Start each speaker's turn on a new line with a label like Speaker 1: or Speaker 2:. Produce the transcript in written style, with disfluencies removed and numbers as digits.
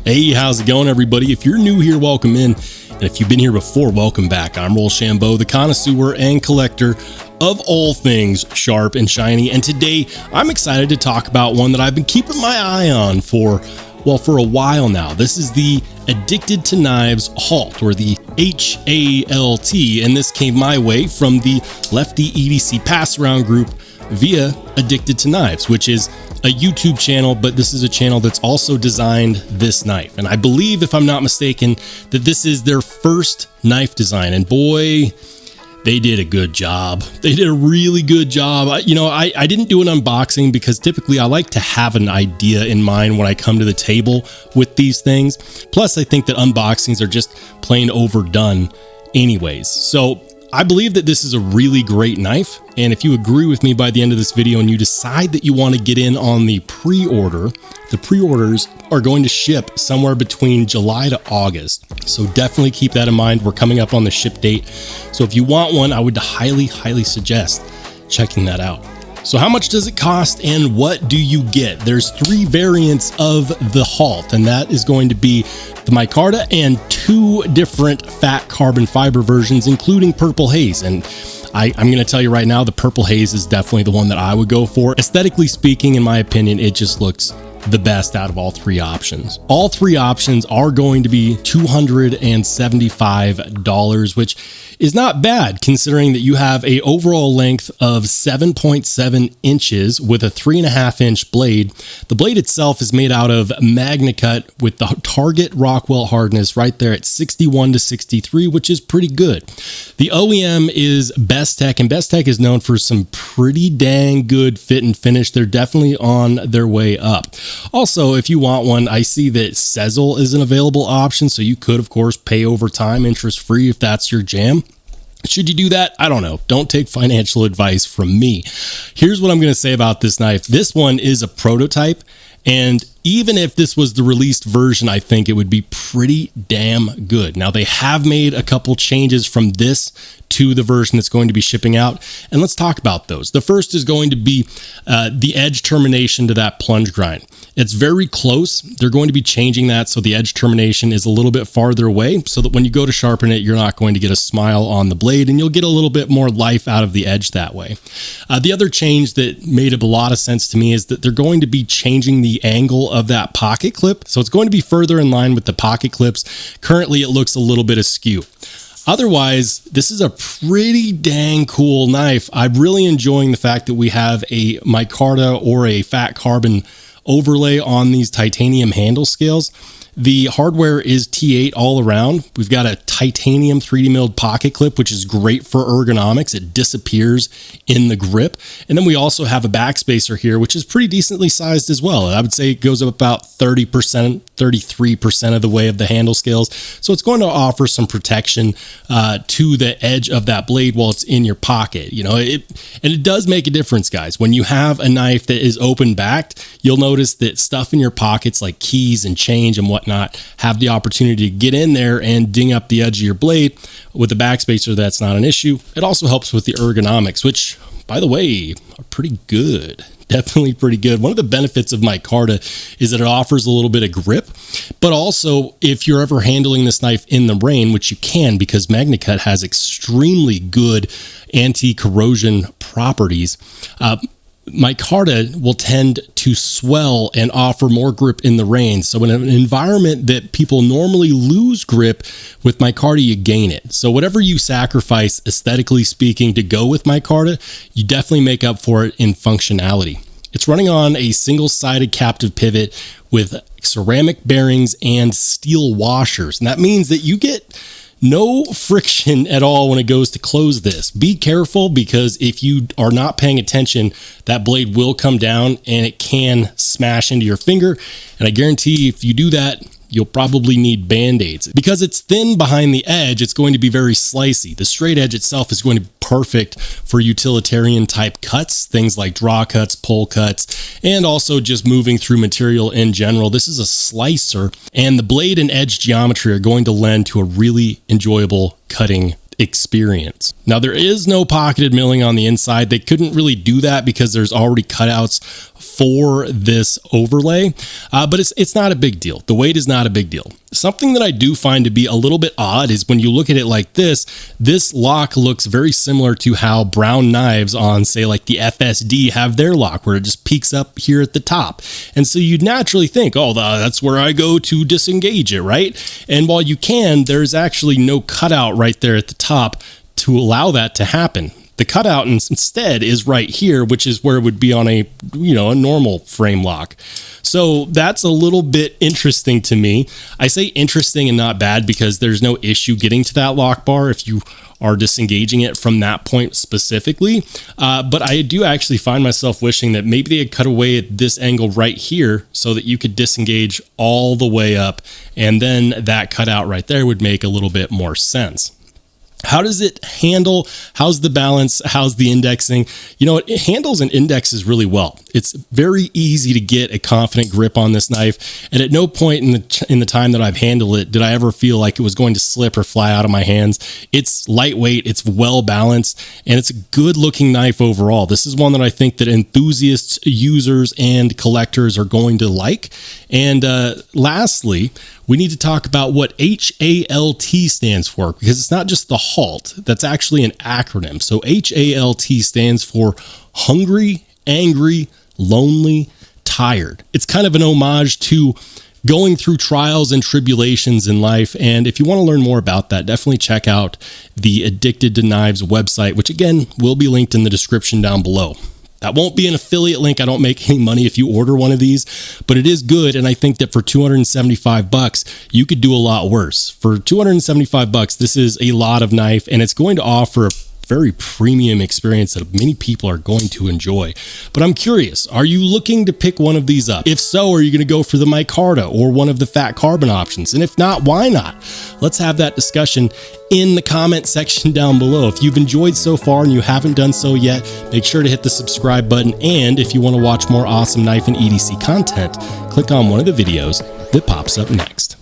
Speaker 1: Hey, how's it going, everybody? If you're new here, welcome in. And if you've been here before, welcome back. I'm Rollshambo, the connoisseur and collector of all things sharp and shiny. And today, I'm excited to talk about one that I've been keeping my eye on for a while now. This is the Addicted to Knives H.A.L.T, or the H.A.L.T. And this came my way from the Lefty EDC pass-around group via Addicted to Knives, which is a YouTube channel, but this is a channel that's also designed this knife. And I believe, if I'm not mistaken, that this is their first knife design. And boy, they did a good job. They did a really good job. I didn't do an unboxing because typically I like to have an idea in mind when I come to the table with these things. Plus, I think that unboxings are just plain overdone anyways. So I believe that this is a really great knife, and if you agree with me by the end of this video and you decide that you want to get in on the pre-order, the pre-orders are going to ship somewhere between July to August. So definitely keep that in mind. We're coming up on the ship date. So if you want one, I would highly suggest checking that out. So how much does it cost and what do you get? There's 3 variants of the H.A.L.T, and that is going to be the micarta and 2 different fat carbon fiber versions, including purple haze. And I'm going to tell you right now, the purple haze is definitely the one that I would go for. Aesthetically speaking, in my opinion, it just looks the best out of all 3 options. All 3 options are going to be $275, which is not bad considering that you have a overall length of 7.7 inches with a 3.5-inch blade. The blade itself is made out of MagnaCut with the target Rockwell hardness right there at 61 to 63, which is pretty good. The OEM is Bestech, and Bestech is known for some pretty dang good fit and finish. They're definitely on their way up. Also, if you want one, I see that Sezzle is an available option, so you could, of course, pay over time, interest-free, if that's your jam. Should you do that? I don't know. Don't take financial advice from me. Here's what I'm going to say about this knife. This one is a prototype, and even if this was the released version, I think it would be pretty damn good. Now, they have made a couple changes from this to the version that's going to be shipping out, and let's talk about those. The first is going to be the edge termination to that plunge grind. It's very close. They're going to be changing that so the edge termination is a little bit farther away so that when you go to sharpen it, you're not going to get a smile on the blade, and you'll get a little bit more life out of the edge that way. The other change that made a lot of sense to me is that they're going to be changing the angle of that pocket clip. So it's going to be further in line with the pocket clips. Currently, it looks a little bit askew. Otherwise, this is a pretty dang cool knife. I'm really enjoying the fact that we have a micarta or a fat carbon overlay on these titanium handle scales. The hardware is T8 all around. We've got a titanium 3D milled pocket clip, which is great for ergonomics. It disappears in the grip. And then we also have a backspacer here, which is pretty decently sized as well. I would say it goes up about 30%, 33% of the way of the handle scales. So it's going to offer some protection to the edge of that blade while it's in your pocket. And it does make a difference, guys. When you have a knife that is open backed, you'll notice that stuff in your pockets like keys and change and whatnot have the opportunity to get in there and ding up the edge of your blade. With the backspacer, that's not an issue. It also helps with the ergonomics, which, by the way, are pretty good. Definitely pretty good. One of the benefits of micarta is that it offers a little bit of grip, but also if you're ever handling this knife in the rain, which you can because MagnaCut has extremely good anti-corrosion properties, micarta will tend to swell and offer more grip in the rain. So in an environment that people normally lose grip, with micarta, you gain it. So whatever you sacrifice, aesthetically speaking, to go with micarta, you definitely make up for it in functionality. It's running on a single-sided captive pivot with ceramic bearings and steel washers. And that means that you get no friction at all when it goes to close this. Be careful, because if you are not paying attention, that blade will come down and it can smash into your finger. And I guarantee if you do that, you'll probably need band-aids. Because it's thin behind the edge, it's going to be very slicey. The straight edge itself is going to be perfect for utilitarian type cuts, things like draw cuts, pull cuts, and also just moving through material in general. This is a slicer, and the blade and edge geometry are going to lend to a really enjoyable cutting experience. Now, there is no pocketed milling on the inside. They couldn't really do that because there's already cutouts for this overlay, but it's not a big deal. The weight is not a big deal. Something that I do find to be a little bit odd is when you look at it like this lock looks very similar to how brown knives on, say, like the FSD have their lock, where it just peaks up here at the top. And so you'd naturally think, oh, that's where I go to disengage it, right? And while you can, there's actually no cutout right there at the top to allow that to happen. The cutout instead is right here, which is where it would be on a normal frame lock. So that's a little bit interesting to me. I say interesting and not bad because there's no issue getting to that lock bar if you are disengaging it from that point specifically. But I do actually find myself wishing that maybe they had cut away at this angle right here so that you could disengage all the way up, and then that cutout right there would make a little bit more sense. How does it handle? How's the balance? How's the indexing? It handles and indexes really well. It's very easy to get a confident grip on this knife. And at no point in the time that I've handled it did I ever feel like it was going to slip or fly out of my hands. It's lightweight, it's well balanced, and it's a good looking knife overall. This is one that I think that enthusiasts, users, and collectors are going to like. And lastly, we need to talk about what H.A.L.T stands for, because it's not just the HALT. That's actually an acronym. So H.A.L.T stands for hungry, angry, lonely, tired. It's kind of an homage to going through trials and tribulations in life. And if you want to learn more about that, definitely check out the Addicted to Knives website, which again will be linked in the description down below. That won't be an affiliate link. I don't make any money if you order one of these, but it is good. And I think that for $275, you could do a lot worse. For $275, this is a lot of knife, and it's going to offer a very premium experience that many people are going to enjoy. But I'm curious, are you looking to pick one of these up? If so, are you going to go for the micarta or one of the fat carbon options? And if not, why not? Let's have that discussion in the comment section down below. If you've enjoyed so far and you haven't done so yet, make sure to hit the subscribe button. And if you want to watch more awesome knife and EDC content, click on one of the videos that pops up next.